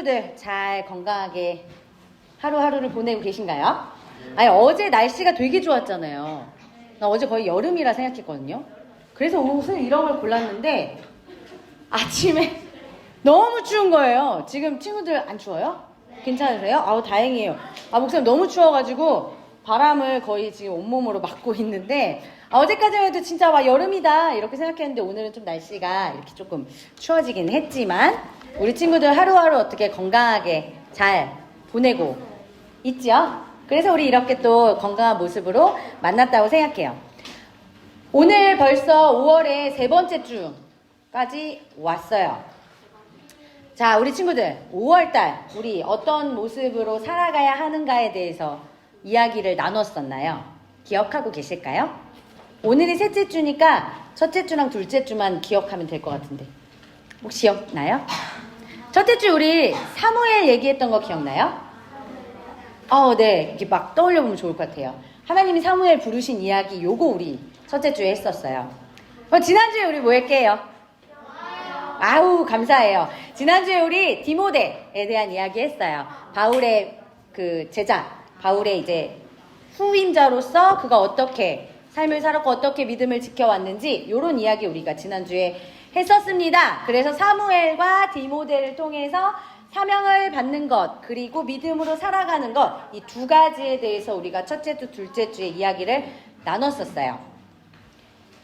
친구들 잘 건강하게 하루하루를 보내고 계신가요? 아니, 어제 날씨가 되게 좋았잖아요. 나 어제 거의 여름이라 생각했거든요. 그래서 옷을 이런 걸 골랐는데 아침에 너무 추운 거예요. 지금 친구들 안 추워요? 괜찮으세요? 아우, 다행이에요. 아, 목소리 너무 추워가지고 바람을 거의 지금 온몸으로 맞고 있는데 어제까지만 해도 진짜 와 여름이다 이렇게 생각했는데 오늘은 좀 날씨가 이렇게 조금 추워지긴 했지만 우리 친구들 하루하루 어떻게 건강하게 잘 보내고 있죠? 그래서 우리 이렇게 또 건강한 모습으로 만났다고 생각해요. 오늘 벌써 5월의 세 번째 주까지 왔어요. 자, 우리 친구들 5월달 우리 어떤 모습으로 살아가야 하는가에 대해서 이야기를 나눴었나요? 기억하고 계실까요? 오늘이 셋째 주니까 첫째 주랑 둘째 주만 기억하면 될 것 같은데 혹시 기억나요? 첫째 주 우리 사무엘 얘기했던 거 기억나요? 네. 이렇게 막 떠올려보면 좋을 것 같아요. 하나님이 사무엘 부르신 이야기 요거 우리 첫째 주에 했었어요. 지난주에 우리 뭐 했게요? 아우, 감사해요. 지난주에 우리 디모데에 대한 이야기 했어요. 바울의 그 제자, 바울의 이제 후임자로서 그가 어떻게 삶을 살았고 어떻게 믿음을 지켜왔는지 이런 이야기 우리가 지난주에 했었습니다. 그래서 사무엘과 디모데를 통해서 사명을 받는 것 그리고 믿음으로 살아가는 것 이 두 가지에 대해서 우리가 첫째 주, 둘째 주에 이야기를 나눴었어요.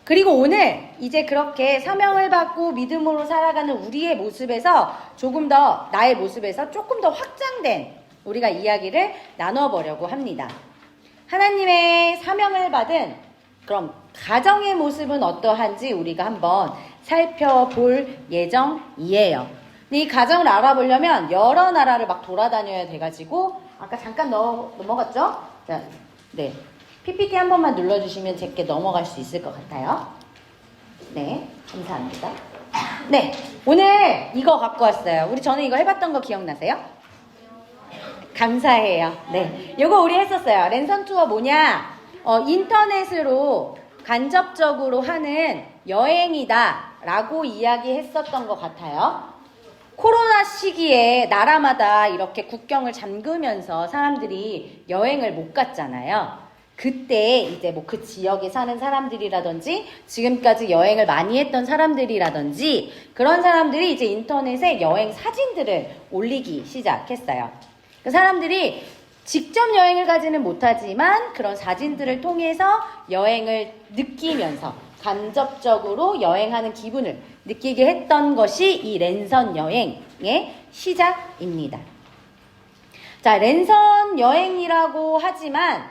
그리고 오늘 이제 그렇게 사명을 받고 믿음으로 살아가는 우리의 모습에서 조금 더 나의 모습에서 조금 더 확장된 우리가 이야기를 나눠보려고 합니다. 하나님의 사명을 받은 그럼 가정의 모습은 어떠한지 우리가 한번 살펴볼 예정이에요. 근데 이 가정을 알아보려면 여러 나라를 막 돌아다녀야 돼가지고 아까 잠깐 넘어갔죠? 자, 네. PPT 한 번만 눌러주시면 제게 넘어갈 수 있을 것 같아요. 네, 감사합니다. 네, 오늘 이거 갖고 왔어요. 우리 전에 이거 해봤던 거 기억나세요? 감사해요. 네, 이거 우리 했었어요. 랜선 투어 뭐냐? 인터넷으로 간접적으로 하는 여행이다 라고 이야기했었던 것 같아요. 코로나 시기에 나라마다 이렇게 국경을 잠그면서 사람들이 여행을 못 갔잖아요. 그때 이제 뭐 그 지역에 사는 사람들이라든지 지금까지 여행을 많이 했던 사람들이라든지 그런 사람들이 이제 인터넷에 여행 사진들을 올리기 시작했어요. 그 사람들이 직접 여행을 가지는 못하지만 그런 사진들을 통해서 여행을 느끼면서 간접적으로 여행하는 기분을 느끼게 했던 것이 이 랜선 여행의 시작입니다. 자, 랜선 여행이라고 하지만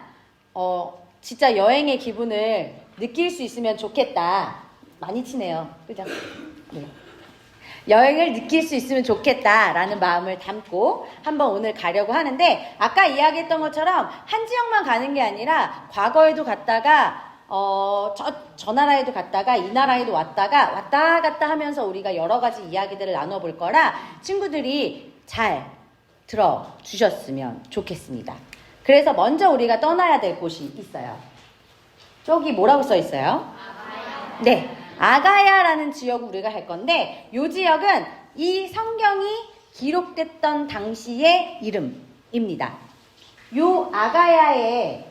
진짜 여행의 기분을 느낄 수 있으면 좋겠다. 많이 치네요. 그죠? 네. 여행을 느낄 수 있으면 좋겠다라는 마음을 담고 한번 오늘 가려고 하는데 아까 이야기했던 것처럼 한 지역만 가는 게 아니라 과거에도 갔다가 저 나라에도 갔다가 이 나라에도 왔다가 왔다 갔다 하면서 우리가 여러 가지 이야기들을 나눠볼 거라 친구들이 잘 들어주셨으면 좋겠습니다. 그래서 먼저 우리가 떠나야 될 곳이 있어요. 저기 뭐라고 써 있어요? 네, 아가야라는 지역을 우리가 할 건데 이 지역은 이 성경이 기록됐던 당시의 이름입니다. 이 아가야의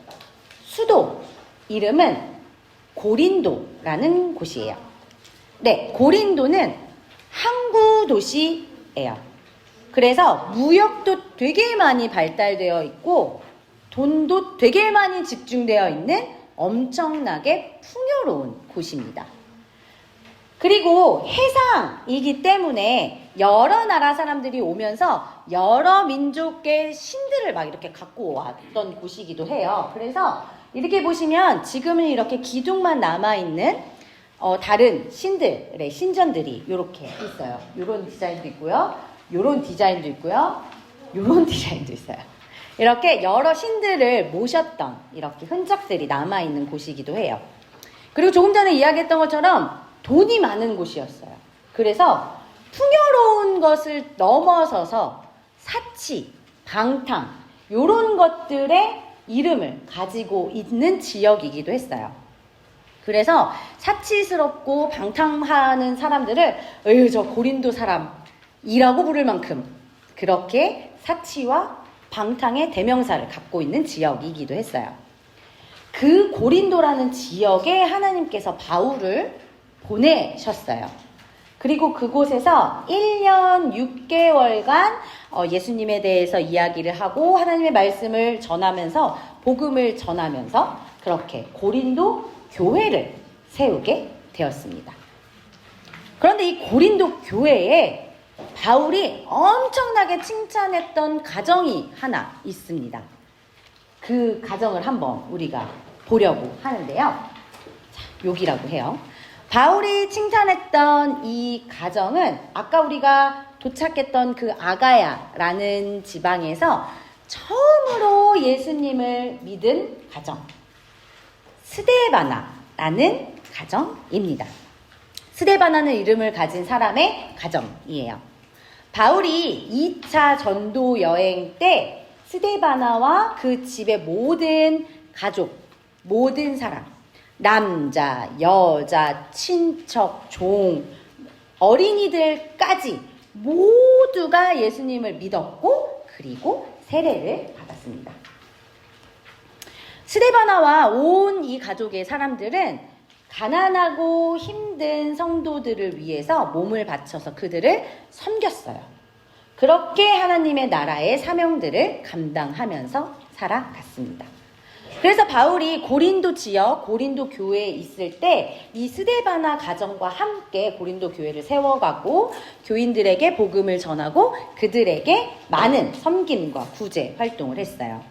수도 이름은 고린도라는 곳이에요. 네, 고린도는 항구 도시예요. 그래서 무역도 되게 많이 발달되어 있고 돈도 되게 많이 집중되어 있는 엄청나게 풍요로운 곳입니다. 그리고 해상이기 때문에 여러 나라 사람들이 오면서 여러 민족의 신들을 막 이렇게 갖고 왔던 곳이기도 해요. 그래서 이렇게 보시면 지금은 이렇게 기둥만 남아있는 다른 신들의 신전들이 이렇게 있어요. 이런 디자인도 있고요. 이런 디자인도 있고요. 이런 디자인도 있어요. 이렇게 여러 신들을 모셨던 이렇게 흔적들이 남아있는 곳이기도 해요. 그리고 조금 전에 이야기했던 것처럼 돈이 많은 곳이었어요. 그래서 풍요로운 것을 넘어서서 사치, 방탕 이런 것들의 이름을 가지고 있는 지역이기도 했어요. 그래서 사치스럽고 방탕하는 사람들을 저 고린도 사람이라고 부를 만큼 그렇게 사치와 방탕의 대명사를 갖고 있는 지역이기도 했어요. 그 고린도라는 지역에 하나님께서 바울을 보내셨어요. 그리고 그곳에서 1년 6개월간 예수님에 대해서 이야기를 하고 하나님의 말씀을 전하면서 복음을 전하면서 그렇게 고린도 교회를 세우게 되었습니다. 그런데 이 고린도 교회에 바울이 엄청나게 칭찬했던 가정이 하나 있습니다. 그 가정을 한번 우리가 보려고 하는데요. 자, 여기라고 해요. 바울이 칭찬했던 이 가정은 아까 우리가 도착했던 그 아가야라는 지방에서 처음으로 예수님을 믿은 가정, 스데바나라는 가정입니다. 스데바나는 이름을 가진 사람의 가정이에요. 바울이 2차 전도 여행 때 스데바나와 그 집의 모든 가족, 모든 사람, 남자, 여자, 친척, 종, 어린이들까지 모두가 예수님을 믿었고 그리고 세례를 받았습니다. 스데바나와 온 이 가족의 사람들은 가난하고 힘든 성도들을 위해서 몸을 바쳐서 그들을 섬겼어요. 그렇게 하나님의 나라의 사명들을 감당하면서 살아갔습니다. 그래서 바울이 고린도 지역, 고린도 교회에 있을 때 이 스데바나 가정과 함께 고린도 교회를 세워가고 교인들에게 복음을 전하고 그들에게 많은 섬김과 구제 활동을 했어요.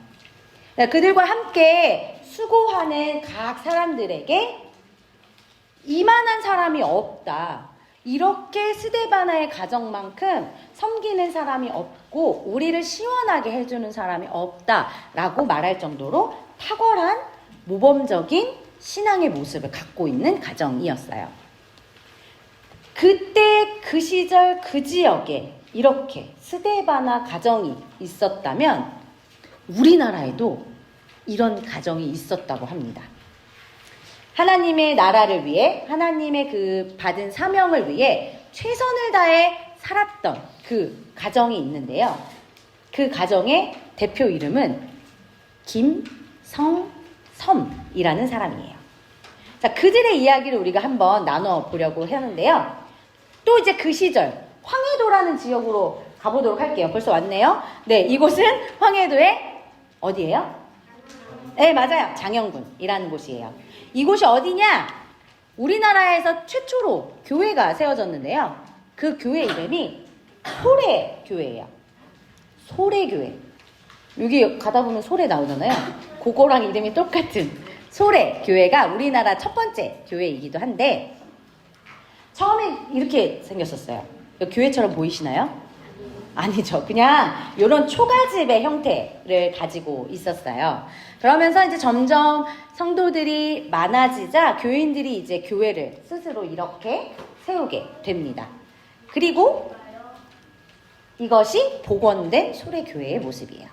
그들과 함께 수고하는 각 사람들에게 이만한 사람이 없다. 이렇게 스데바나의 가정만큼 섬기는 사람이 없고 우리를 시원하게 해주는 사람이 없다라고 말할 정도로 탁월한 모범적인 신앙의 모습을 갖고 있는 가정이었어요. 그때 그 시절 그 지역에 이렇게 스데바나 가정이 있었다면 우리나라에도 이런 가정이 있었다고 합니다. 하나님의 나라를 위해 하나님의 그 받은 사명을 위해 최선을 다해 살았던 그 가정이 있는데요. 그 가정의 대표 이름은 김성섬이라는 사람이에요. 자, 그들의 이야기를 우리가 한번 나눠보려고 하는데요. 또 이제 그 시절 황해도라는 지역으로 가보도록 할게요. 벌써 왔네요. 네, 이곳은 황해도의 어디예요? 네, 맞아요. 장영군이라는 곳이에요. 이곳이 어디냐? 우리나라에서 최초로 교회가 세워졌는데요. 그 교회 이름이 소래교회예요. 소래교회. 여기 가다 보면 소래 나오잖아요. 그거랑 이름이 똑같은 소래교회가 우리나라 첫 번째 교회이기도 한데 처음에 이렇게 생겼었어요. 교회처럼 보이시나요? 아니죠. 그냥 이런 초가집의 형태를 가지고 있었어요. 그러면서 이제 점점 성도들이 많아지자 교인들이 이제 교회를 스스로 이렇게 세우게 됩니다. 그리고 이것이 복원된 소래교회의 모습이에요.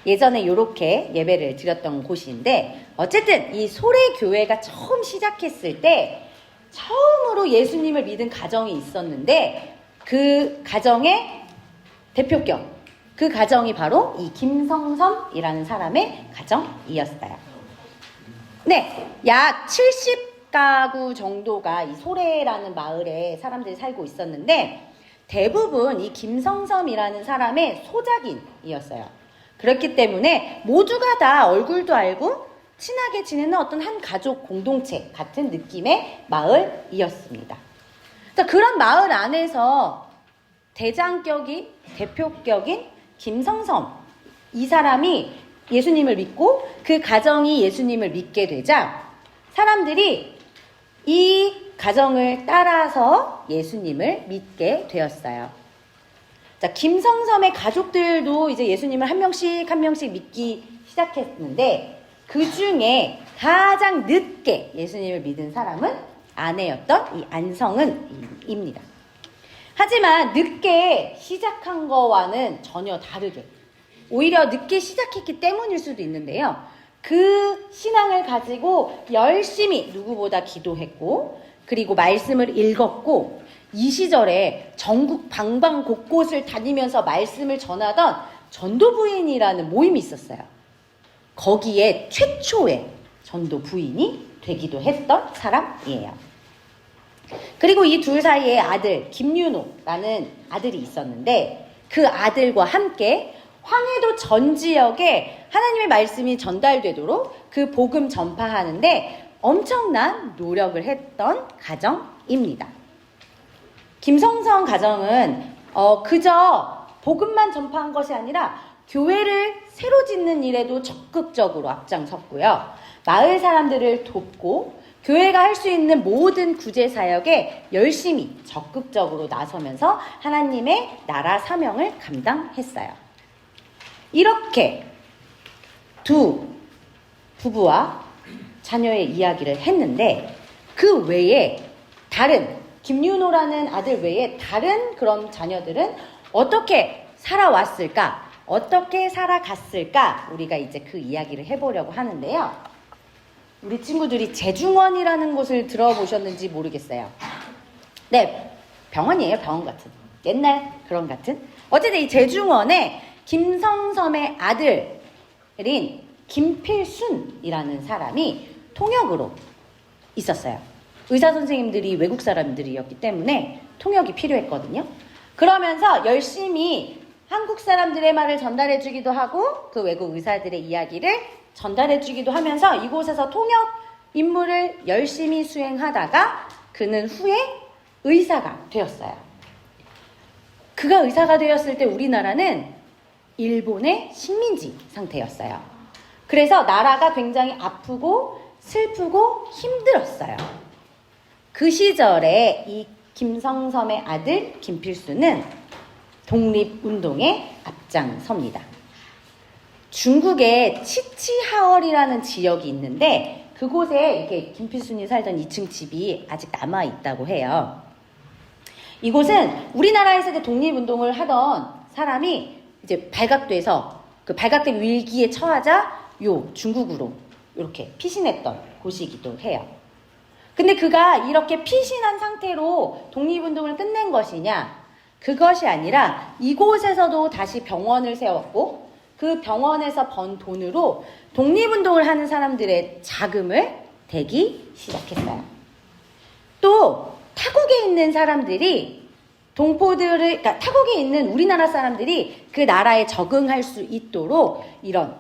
예전에 이렇게 예배를 드렸던 곳인데 어쨌든 이 소래교회가 처음 시작했을 때 처음으로 예수님을 믿은 가정이 있었는데 그 가정의 대표격, 그 가정이 바로 이 김성섬이라는 사람의 가정이었어요. 네, 약 70가구 정도가 이 소래라는 마을에 사람들이 살고 있었는데 대부분 이 김성섬이라는 사람의 소작인이었어요. 그렇기 때문에 모두가 다 얼굴도 알고 친하게 지내는 어떤 한 가족 공동체 같은 느낌의 마을이었습니다. 자, 그런 마을 안에서 대장격인, 대표격인 김성섬, 이 사람이 예수님을 믿고 그 가정이 예수님을 믿게 되자 사람들이 이 가정을 따라서 예수님을 믿게 되었어요. 자, 김성섬의 가족들도 이제 예수님을 한 명씩 믿기 시작했는데 그 중에 가장 늦게 예수님을 믿은 사람은 아내였던 이 안성은입니다. 하지만 늦게 시작한 거와는 전혀 다르게 오히려 늦게 시작했기 때문일 수도 있는데요. 그 신앙을 가지고 열심히 누구보다 기도했고 그리고 말씀을 읽었고 이 시절에 전국 방방 곳곳을 다니면서 말씀을 전하던 전도 부인이라는 모임이 있었어요. 거기에 최초의 전도 부인이 되기도 했던 사람이에요. 그리고 이 둘 사이에 아들 김윤호라는 아들이 있었는데 그 아들과 함께 황해도 전 지역에 하나님의 말씀이 전달되도록 그 복음 전파하는데 엄청난 노력을 했던 가정입니다. 김성성 가정은 그저 복음만 전파한 것이 아니라 교회를 새로 짓는 일에도 적극적으로 앞장섰고요. 마을 사람들을 돕고 교회가 할 수 있는 모든 구제 사역에 열심히 적극적으로 나서면서 하나님의 나라 사명을 감당했어요. 이렇게 두 부부와 자녀의 이야기를 했는데 그 외에 다른 김윤호라는 아들 외에 다른 그런 자녀들은 어떻게 살아왔을까? 어떻게 살아갔을까? 우리가 이제 그 이야기를 해보려고 하는데요. 우리 친구들이 재중원이라는 곳을 들어보셨는지 모르겠어요. 네, 병원이에요. 병원 같은. 옛날 그런 같은. 어쨌든 이 재중원에 김성섬의 아들인 김필순이라는 사람이 통역으로 있었어요. 의사 선생님들이 외국 사람들이었기 때문에 통역이 필요했거든요. 그러면서 열심히 한국 사람들의 말을 전달해 주기도 하고 그 외국 의사들의 이야기를 전달해 주기도 하면서 이곳에서 통역 임무를 열심히 수행하다가 그는 후에 의사가 되었어요. 그가 의사가 되었을 때 우리나라는 일본의 식민지 상태였어요. 그래서 나라가 굉장히 아프고 슬프고 힘들었어요. 그 시절에 이 김성섬의 아들 김필수는 독립운동에 앞장섭니다. 중국에 치치하얼이라는 지역이 있는데 그곳에 이렇게 김필순이 살던 2층 집이 아직 남아 있다고 해요. 이곳은 우리나라에서 독립운동을 하던 사람이 이제 발각돼서 그 발각된 위기에 처하자 요 중국으로 이렇게 피신했던 곳이기도 해요. 근데 그가 이렇게 피신한 상태로 독립운동을 끝낸 것이냐? 그것이 아니라 이곳에서도 다시 병원을 세웠고 그 병원에서 번 돈으로 독립운동을 하는 사람들의 자금을 대기 시작했어요. 또 타국에 있는 사람들이 그러니까 타국에 있는 우리나라 사람들이 그 나라에 적응할 수 있도록 이런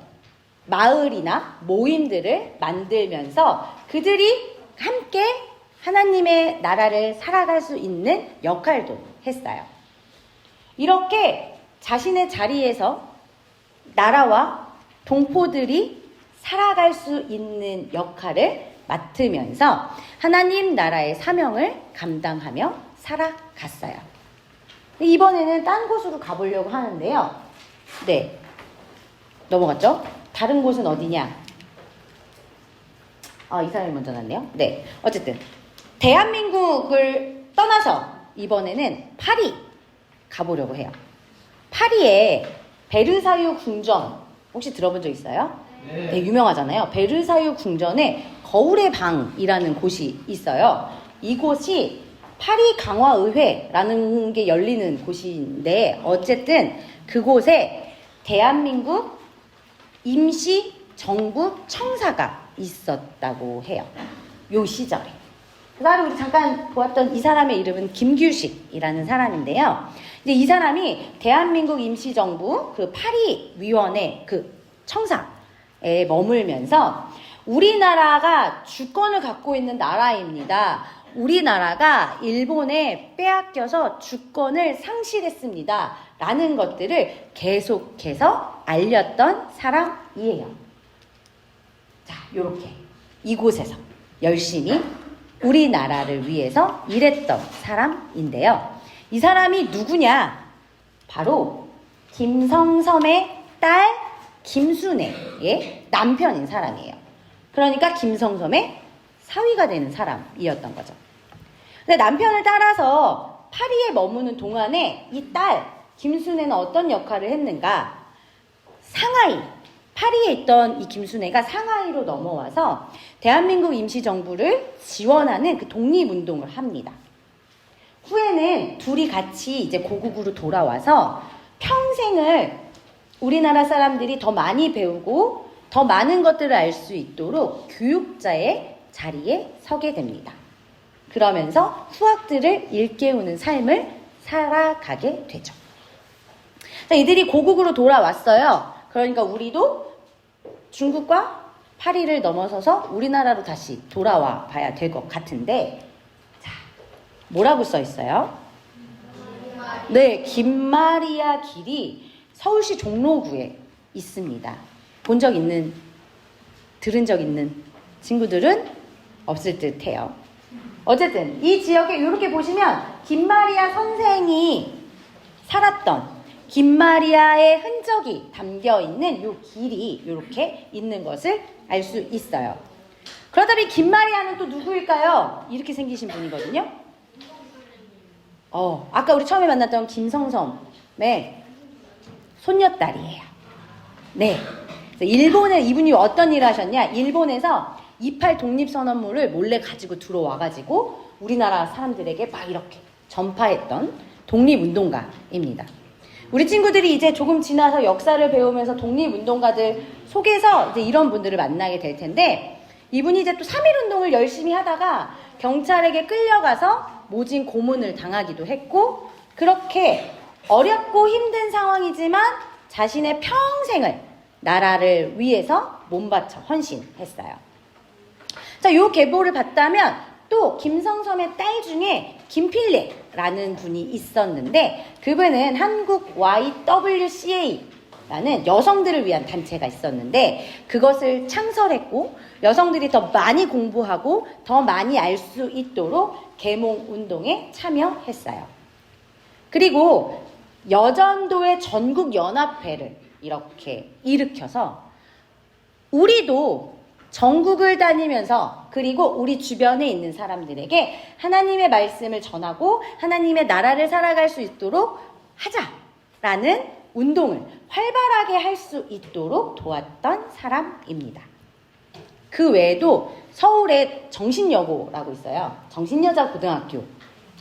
마을이나 모임들을 만들면서 그들이 함께 하나님의 나라를 살아갈 수 있는 역할도 했어요. 이렇게 자신의 자리에서 나라와 동포들이 살아갈 수 있는 역할을 맡으면서 하나님 나라의 사명을 감당하며 살아갔어요. 이번에는 딴 곳으로 가보려고 하는데요. 네, 넘어갔죠? 다른 곳은 어디냐? 이 사람이 먼저 났네요. 네, 어쨌든 대한민국을 떠나서 이번에는 파리 가보려고 해요. 파리에 베르사유 궁전 혹시 들어본 적 있어요? 네, 유명하잖아요. 베르사유 궁전에 거울의 방이라는 곳이 있어요. 이곳이 파리 강화의회라는 게 열리는 곳인데 어쨌든 그곳에 대한민국 임시 정부 청사가 있었다고 해요. 요 시절에. 그다음에 우리 잠깐 보았던 이 사람의 이름은 김규식이라는 사람인데요. 이제 이 사람이 대한민국 임시정부 그 파리 위원회 그 청사에 머물면서 우리나라가 주권을 갖고 있는 나라입니다. 우리나라가 일본에 빼앗겨서 주권을 상실했습니다. 라는 것들을 계속해서 알렸던 사람이에요. 자, 요렇게 이곳에서 열심히 우리나라를 위해서 일했던 사람인데요. 이 사람이 누구냐? 바로 김성섬의 딸 김순애의 남편인 사람이에요. 그러니까 김성섬의 사위가 되는 사람이었던 거죠. 근데 남편을 따라서 파리에 머무는 동안에 이 딸 김순애는 어떤 역할을 했는가? 상하이, 파리에 있던 이 김순애가 상하이로 넘어와서 대한민국 임시정부를 지원하는 그 독립운동을 합니다. 후에는 둘이 같이 이제 고국으로 돌아와서 평생을 우리나라 사람들이 더 많이 배우고 더 많은 것들을 알 수 있도록 교육자의 자리에 서게 됩니다. 그러면서 후학들을 일깨우는 삶을 살아가게 되죠. 자, 이들이 고국으로 돌아왔어요. 그러니까 우리도 중국과 파리를 넘어서서 우리나라로 다시 돌아와 봐야 될 것 같은데, 자, 뭐라고 써 있어요? 네, 김마리아 길이 서울시 종로구에 있습니다. 본 적 있는, 들은 적 있는 친구들은 없을 듯 해요. 어쨌든 이 지역에 이렇게 보시면 김마리아 선생이 살았던 김마리아의 흔적이 담겨 있는 이 길이 이렇게 있는 것을 알 수 있어요. 그렇다면 김마리아는 또 누구일까요? 이렇게 생기신 분이거든요. 아까 우리 처음에 만났던 김성섬의 손녀딸이에요. 네. 일본에 이분이 어떤 일을 하셨냐? 일본에서 28 독립선언물을 몰래 가지고 들어와가지고 우리나라 사람들에게 막 이렇게 전파했던 독립운동가입니다. 우리 친구들이 이제 조금 지나서 역사를 배우면서 독립운동가들 속에서 이제 이런 분들을 만나게 될 텐데, 이분이 이제 또 3.1운동을 열심히 하다가 경찰에게 끌려가서 모진 고문을 당하기도 했고, 그렇게 어렵고 힘든 상황이지만 자신의 평생을 나라를 위해서 몸바쳐 헌신했어요. 자, 요 계보를 봤다면 또 김성섬의 딸 중에 김필래라는 분이 있었는데, 그분은 한국 YWCA라는 여성들을 위한 단체가 있었는데 그것을 창설했고, 여성들이 더 많이 공부하고 더 많이 알 수 있도록 계몽운동에 참여했어요. 그리고 여전도의 전국연합회를 이렇게 일으켜서 우리도 전국을 다니면서 그리고 우리 주변에 있는 사람들에게 하나님의 말씀을 전하고 하나님의 나라를 살아갈 수 있도록 하자라는 운동을 활발하게 할 수 있도록 도왔던 사람입니다. 그 외에도 서울에 정신여고라고 있어요. 정신여자고등학교,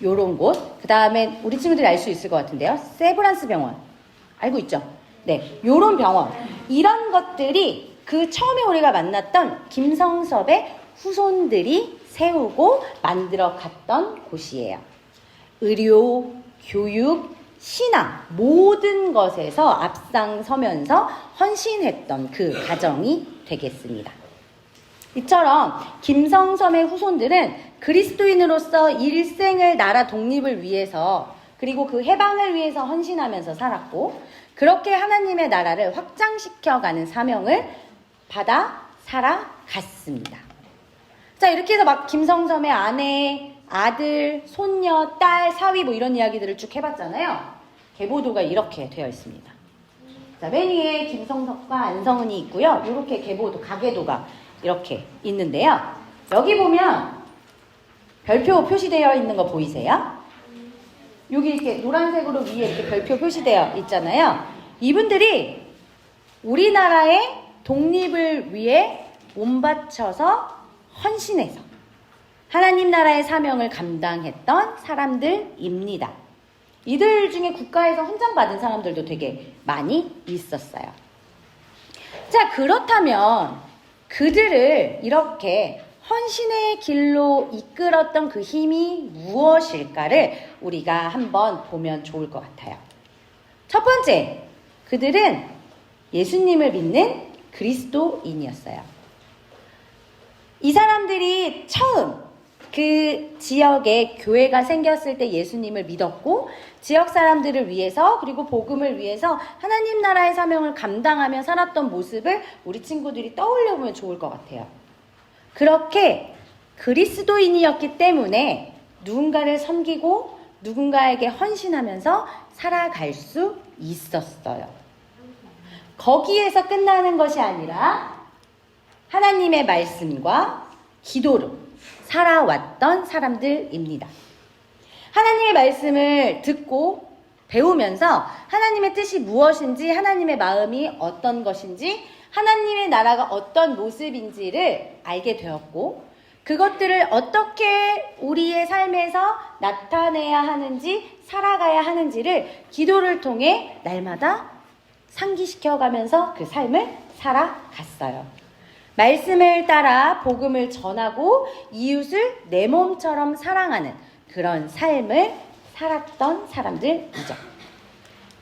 요런 곳. 그 다음에 우리 친구들이 알 수 있을 것 같은데요. 세브란스 병원 알고 있죠? 네, 요런 병원, 이런 것들이 그 처음에 우리가 만났던 김성섭의 후손들이 세우고 만들어 갔던 곳이에요. 의료, 교육, 신앙 모든 것에서 앞장서면서 헌신했던 그 가정이 되겠습니다. 이처럼 김성섬의 후손들은 그리스도인으로서 일생을 나라 독립을 위해서 그리고 그 해방을 위해서 헌신하면서 살았고, 그렇게 하나님의 나라를 확장시켜가는 사명을 받아 살아갔습니다. 자, 이렇게 해서 막 김성섬의 아내, 아들, 손녀, 딸, 사위 뭐 이런 이야기들을 쭉 해봤잖아요. 계보도가 이렇게 되어 있습니다. 자, 맨 위에 김성석과 안성은이 있고요. 이렇게 계보도, 가계도가 이렇게 있는데요. 여기 보면 별표 표시되어 있는 거 보이세요? 여기 이렇게 노란색으로 위에 이렇게 별표 표시되어 있잖아요. 이분들이 우리나라의 독립을 위해 몸바쳐서 헌신해서 하나님 나라의 사명을 감당했던 사람들입니다. 이들 중에 국가에서 훈장받은 사람들도 되게 많이 있었어요. 자, 그렇다면 그들을 이렇게 헌신의 길로 이끌었던 그 힘이 무엇일까를 우리가 한번 보면 좋을 것 같아요. 첫 번째, 그들은 예수님을 믿는 그리스도인이었어요. 이 사람들이 처음 그 지역에 교회가 생겼을 때 예수님을 믿었고, 지역 사람들을 위해서 그리고 복음을 위해서 하나님 나라의 사명을 감당하며 살았던 모습을 우리 친구들이 떠올려 보면 좋을 것 같아요. 그렇게 그리스도인이었기 때문에 누군가를 섬기고 누군가에게 헌신하면서 살아갈 수 있었어요. 거기에서 끝나는 것이 아니라 하나님의 말씀과 기도로 살아왔던 사람들입니다. 하나님의 말씀을 듣고 배우면서 하나님의 뜻이 무엇인지, 하나님의 마음이 어떤 것인지, 하나님의 나라가 어떤 모습인지를 알게 되었고, 그것들을 어떻게 우리의 삶에서 나타내야 하는지, 살아가야 하는지를 기도를 통해 날마다 상기시켜가면서 그 삶을 살아갔어요. 말씀을 따라 복음을 전하고 이웃을 내 몸처럼 사랑하는 그런 삶을 살았던 사람들이죠.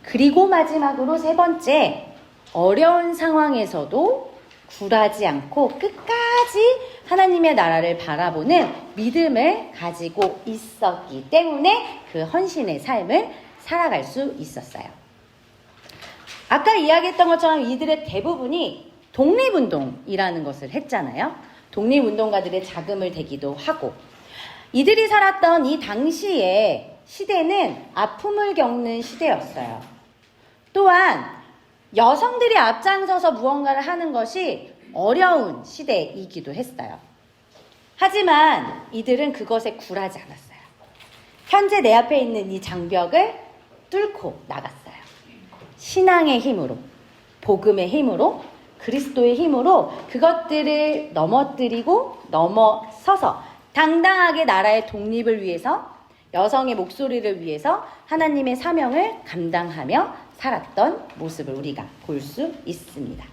그리고 마지막으로 세 번째, 어려운 상황에서도 굴하지 않고 끝까지 하나님의 나라를 바라보는 믿음을 가지고 있었기 때문에 그 헌신의 삶을 살아갈 수 있었어요. 아까 이야기했던 것처럼 이들의 대부분이 독립운동이라는 것을 했잖아요. 독립운동가들의 자금을 대기도 하고, 이들이 살았던 이 당시의 시대는 아픔을 겪는 시대였어요. 또한 여성들이 앞장서서 무언가를 하는 것이 어려운 시대이기도 했어요. 하지만 이들은 그것에 굴하지 않았어요. 현재 내 앞에 있는 이 장벽을 뚫고 나갔어요. 신앙의 힘으로, 복음의 힘으로, 그리스도의 힘으로 그것들을 넘어뜨리고 넘어서서 당당하게 나라의 독립을 위해서, 여성의 목소리를 위해서 하나님의 사명을 감당하며 살았던 모습을 우리가 볼 수 있습니다.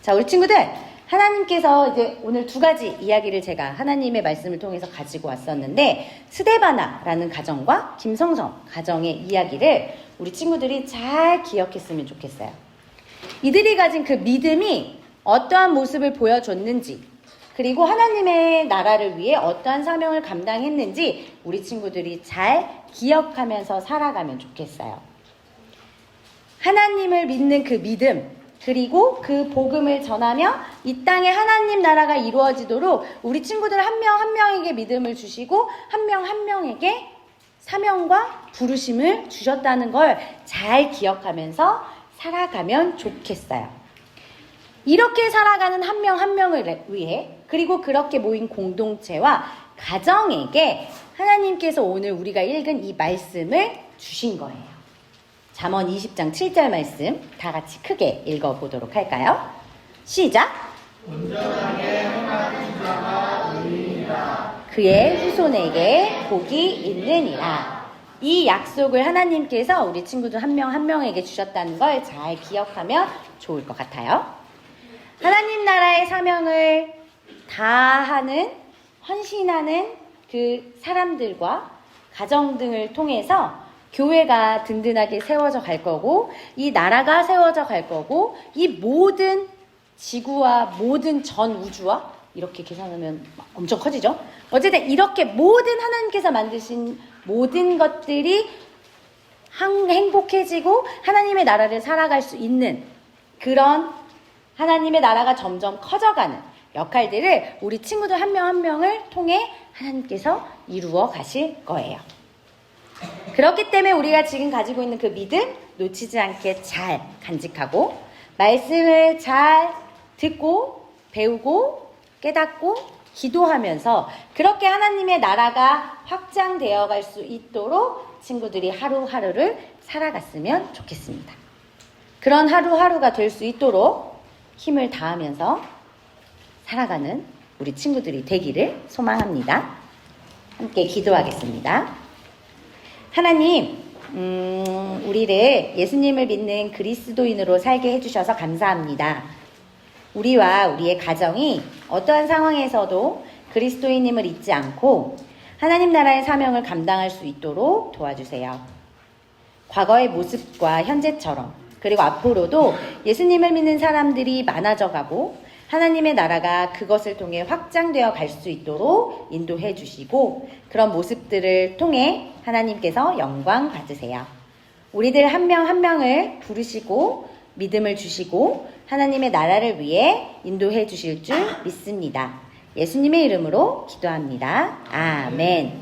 자, 우리 친구들, 하나님께서 이제 오늘 두 가지 이야기를 제가 하나님의 말씀을 통해서 가지고 왔었는데, 스데바나라는 가정과 김성성 가정의 이야기를 우리 친구들이 잘 기억했으면 좋겠어요. 이들이 가진 그 믿음이 어떠한 모습을 보여줬는지, 그리고 하나님의 나라를 위해 어떠한 사명을 감당했는지 우리 친구들이 잘 기억하면서 살아가면 좋겠어요. 하나님을 믿는 그 믿음, 그리고 그 복음을 전하며 이 땅에 하나님 나라가 이루어지도록 우리 친구들 한 명 한 명에게 믿음을 주시고 한 명 한 명에게 사명과 부르심을 주셨다는 걸 잘 기억하면서 살아가면 좋겠어요. 이렇게 살아가는 한 명 한 명을 위해, 그리고 그렇게 모인 공동체와 가정에게 하나님께서 오늘 우리가 읽은 이 말씀을 주신 거예요. 잠언 20장 7절 말씀 다 같이 크게 읽어보도록 할까요? 시작! 온전하게 행하는 자가 의인이라. 그의 후손에게 복이 있느니라. 이 약속을 하나님께서 우리 친구들 한 명 한 명에게 주셨다는 걸 잘 기억하면 좋을 것 같아요. 하나님 나라의 사명을 다하는, 헌신하는 그 사람들과 가정 등을 통해서 교회가 든든하게 세워져 갈 거고, 이 나라가 세워져 갈 거고, 이 모든 지구와 모든 전 우주와 이렇게 계산하면 엄청 커지죠. 어쨌든 이렇게 모든 하나님께서 만드신 모든 것들이 행복해지고 하나님의 나라를 살아갈 수 있는 그런 하나님의 나라가 점점 커져가는 역할들을 우리 친구들 한 명 한 명을 통해 하나님께서 이루어 가실 거예요. 그렇기 때문에 우리가 지금 가지고 있는 그 믿음 놓치지 않게 잘 간직하고, 말씀을 잘 듣고 배우고 깨닫고 기도하면서 그렇게 하나님의 나라가 확장되어 갈 수 있도록 친구들이 하루하루를 살아갔으면 좋겠습니다. 그런 하루하루가 될 수 있도록 힘을 다하면서 살아가는 우리 친구들이 되기를 소망합니다. 함께 기도하겠습니다. 하나님, 우리를 예수님을 믿는 그리스도인으로 살게 해주셔서 감사합니다. 우리와 우리의 가정이 어떠한 상황에서도 그리스도인임을 잊지 않고 하나님 나라의 사명을 감당할 수 있도록 도와주세요. 과거의 모습과 현재처럼, 그리고 앞으로도 예수님을 믿는 사람들이 많아져가고 하나님의 나라가 그것을 통해 확장되어 갈 수 있도록 인도해 주시고, 그런 모습들을 통해 하나님께서 영광 받으세요. 우리들 한 명 한 명을 부르시고 믿음을 주시고 하나님의 나라를 위해 인도해 주실 줄 믿습니다. 예수님의 이름으로 기도합니다. 아멘.